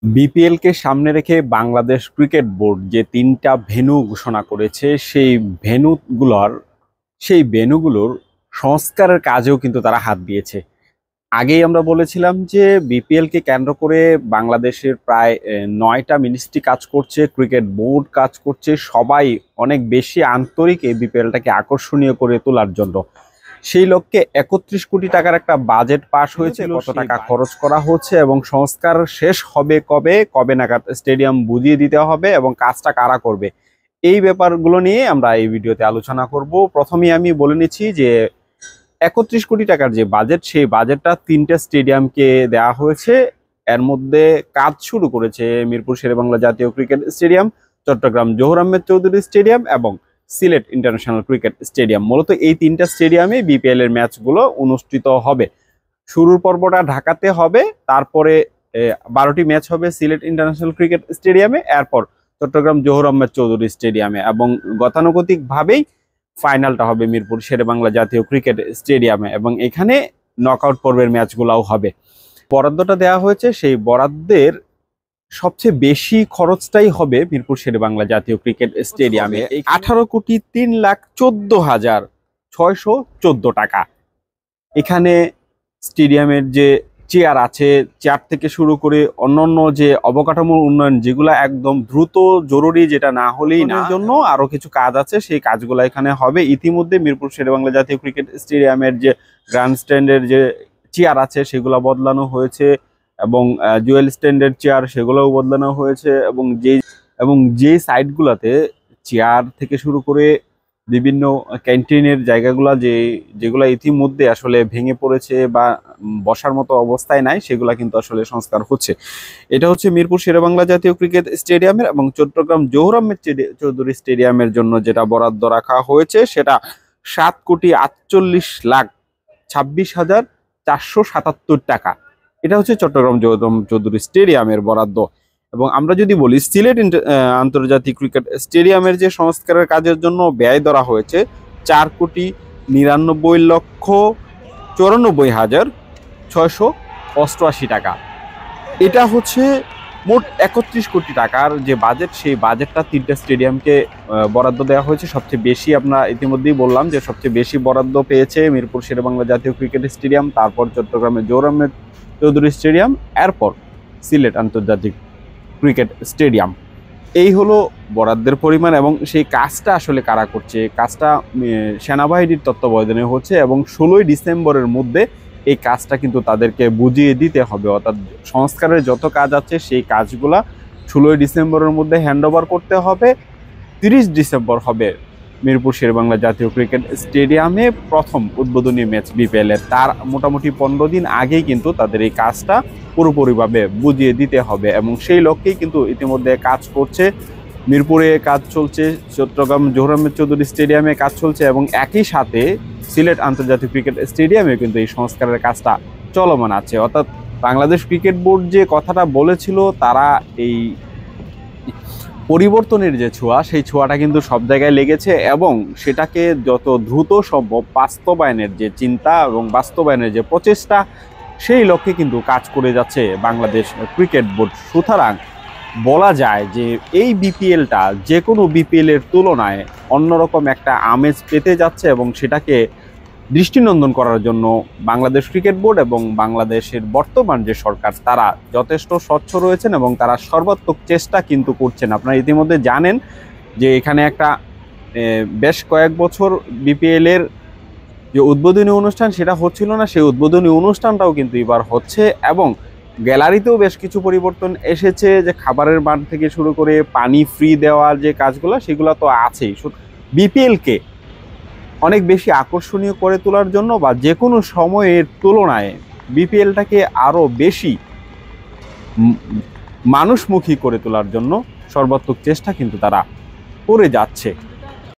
BPL কে সামনে রেখে Bangladesh cricket board যে তিনটা ভেন্যু ঘোষণা করেছে সেই ভেন্যুগুলোর সংস্কারের কাজেও কিন্তু তারা হাত দিয়েছে। আগেই আমরা বলেছিলাম যে বিপিএল কে কেন্দ্র করে বাংলাদেশের প্রায় 9টা মিনিস্ট্রি কাজ করছে, ক্রিকেট বোর্ড কাজ করছে, সবাই অনেক বেশি আন্তরিক এই বিপিএলটাকে আকর্ষণীয় করে তোলার জন্য। সেই লক্ষ্যে 31 কোটি টাকার একটা বাজেট পাস হয়েছে। কত টাকা খরচ করা হচ্ছে এবং সংস্কার শেষ হবে কবে কবে নাগাদ স্টেডিয়াম বুঝিয়ে দিতে হবে এবং কাজটা কারা করবে, এই ব্যাপারগুলো নিয়ে আমরা এই ভিডিওতে আলোচনা করব। প্রথমেই আমি বলে নিচ্ছি যে 31 কোটি টাকার যে বাজেট, সেই বাজেটটা 3টে স্টেডিয়ামকে দেওয়া হয়েছে। এর মধ্যে কাজ শুরু করেছে মিরপুর শেরেবাংলা জাতীয় cricket stadium, Chattogram Zahur Ahmed Chowdhury stadium এবং সিলেট ইন্টারন্যাশনাল ক্রিকেট স্টেডিয়াম। মূলত এই 3টা স্টেডিয়ামে বিপিএল এর ম্যাচগুলো অনুষ্ঠিত হবে। শুরুর পর্বটা ঢাকাতে হবে, তারপরে 12টি ম্যাচ হবে সিলেট ইন্টারন্যাশনাল ক্রিকেট স্টেডিয়ামে, এরপর চট্টগ্রাম জহুর আহমেদ চৌধুরী স্টেডিয়ামে এবং গতানুগতিকভাবেই ফাইনালটা হবে মিরপুর শেরেবাংলা জাতীয় ক্রিকেট স্টেডিয়ামে এবং এখানে নকআউট পর্বের ম্যাচগুলোও হবে। বরাদ্দটা দেওয়া হয়েছে, সেই বরাদ্দের সবচেয়ে বেশি খরচটাই হবে মিরপুর শেরেবাংলা জাতীয় ক্রিকেট স্টেডিয়ামে। 18,03,14,614 টাকা। এখানে স্টেডিয়ামের যে চেয়ার আছে, চেয়ার থেকে শুরু করে অন্যান্য যে অবকাঠামো উন্নয়ন, যেগুলো একদম দ্রুত জরুরি, যেটা না হলেই না, জন্য আরো কিছু কাজ আছে, সেই কাজগুলো এখানে হবে। ইতিমধ্যে মিরপুর শেরেবাংলা জাতীয় ক্রিকেট স্টেডিয়ামের যে গ্র্যান্ড স্ট্যান্ডের যে চেয়ার আছে সেগুলো বদলানো হয়েছে এবং জুয়েল স্ট্যান্ডের চেয়ার সেগুলোও বদলানো হয়েছে এবং যে সাইডগুলোতে চেয়ার থেকে শুরু করে বিভিন্ন ক্যান্টিনের জায়গাগুলো যেগুলো ইতিমধ্যে আসলে ভেঙে পড়েছে বা বসার মতো অবস্থায় নাই, সেগুলো কিন্তু আসলে সংস্কার হচ্ছে। এটা হচ্ছে মিরপুর শেরেবাংলা জাতীয় ক্রিকেট স্টেডিয়ামের। এবং চট্টগ্রাম জহুর আহমেদ চৌধুরী স্টেডিয়ামের জন্য যেটা বরাদ্দ রাখা হয়েছে সেটা 7,48,26,477 টাকা। এটা হচ্ছে চট্টগ্রাম জহুর আহমেদ চৌধুরী স্টেডিয়ামের বরাদ্দ। এবং আমরা যদি বলি সিলেট আন্তর্জাতিক ক্রিকেট স্টেডিয়ামের যে সংস্কারের কাজের জন্য ব্যয় ধরা হয়েছে 4,99,94,688 টাকা। এটা হচ্ছে মোট 31 কোটি টাকার যে বাজেট, সেই বাজেটটা 3টে স্টেডিয়ামকে বরাদ্দ দেওয়া হয়েছে। সবচেয়ে বেশি আমরা ইতিমধ্যেই বললাম যে সবচেয়ে বেশি বরাদ্দ পেয়েছে মিরপুর শেরেবাংলা জাতীয় ক্রিকেট স্টেডিয়াম, তারপর চট্টগ্রামের জহুর আহমেদ চৌধুরী স্টেডিয়াম, এরপর সিলেট আন্তর্জাতিক ক্রিকেট স্টেডিয়াম। এই হলো বরাদ্দের পরিমাণ এবং সেই কাজটা আসলে কারা করছে। কাজটা সেনাবাহিনীর তত্ত্বাবধানে হচ্ছে এবং 16ই ডিসেম্বরের মধ্যে এই কাজটা কিন্তু তাদেরকে বুঝিয়ে দিতে হবে। অর্থাৎ সংস্কারের যত কাজ আছে সেই কাজগুলা 16ই ডিসেম্বরের মধ্যে হ্যান্ডওভার করতে হবে। 30 ডিসেম্বর হবে মিরপুর শেরেবাংলা জাতীয় ক্রিকেট স্টেডিয়ামে প্রথম উদ্বোধনী ম্যাচ বিপিএল এর। তার মোটামুটি 15 দিন আগেই কিন্তু তাদের এই কাজটা পুরোপুরিভাবে বুঝিয়ে দিতে হবে এবং সেই লক্ষ্যেই কিন্তু ইতিমধ্যে কাজ করছে। মিরপুরে কাজ চলছে, চট্টগ্রাম জহুর আহমেদ চৌধুরী স্টেডিয়ামে কাজ চলছে এবং একই সাথে সিলেট আন্তর্জাতিক ক্রিকেট স্টেডিয়ামে কিন্তু এই সংস্কারের কাজটা চলমান আছে। অর্থাৎ বাংলাদেশ ক্রিকেট বোর্ড যে কথাটা বলেছিল, তারা এই পরিবর্তনের যে ছোঁয়া, সেই ছোঁয়াটা কিন্তু সব জায়গায় লেগেছে এবং সেটাকে যত দ্রুত সম্ভব বাস্তবায়নের যে চিন্তা এবং বাস্তবায়নের যে প্রচেষ্টা, সেই লক্ষ্যে কিন্তু কাজ করে যাচ্ছে বাংলাদেশ ক্রিকেট বোর্ড। সুতরাং বলা যায় যে এই বিপিএলটা যে কোনো বিপিএল এর তুলনায় অন্যরকম একটা আমেজ পেতে যাচ্ছে এবং সেটাকে দৃষ্টিনন্দন করার জন্য বাংলাদেশ ক্রিকেট বোর্ড এবং বাংলাদেশের বর্তমান যে সরকার, তারা যথেষ্ট স্বচ্ছ রয়েছেন এবং তারা সর্বাত্মক চেষ্টা কিন্তু করছেন। আপনারা ইতিমধ্যে জানেন যে এখানে একটা বেশ কয়েক বছর বিপিএল এর যে উদ্বোধনী অনুষ্ঠান সেটা হচ্ছিল না, সেই উদ্বোধনী অনুষ্ঠানটাও কিন্তু এবার হচ্ছে এবং গ্যালারিতেও বেশ কিছু পরিবর্তন এসেছে। যে খাবারের মান থেকে শুরু করে পানি ফ্রি দেওয়ার যে কাজগুলো, সেগুলো তো আছেই। বিপিএলকে অনেক বেশি আকর্ষণীয় করে তোলার জন্য বা যে কোনো সময়ের তুলনায় বিপিএলটাকে আরও বেশি মানুষমুখী করে তোলার জন্য সর্বাত্মক চেষ্টা কিন্তু তারা করে যাচ্ছে।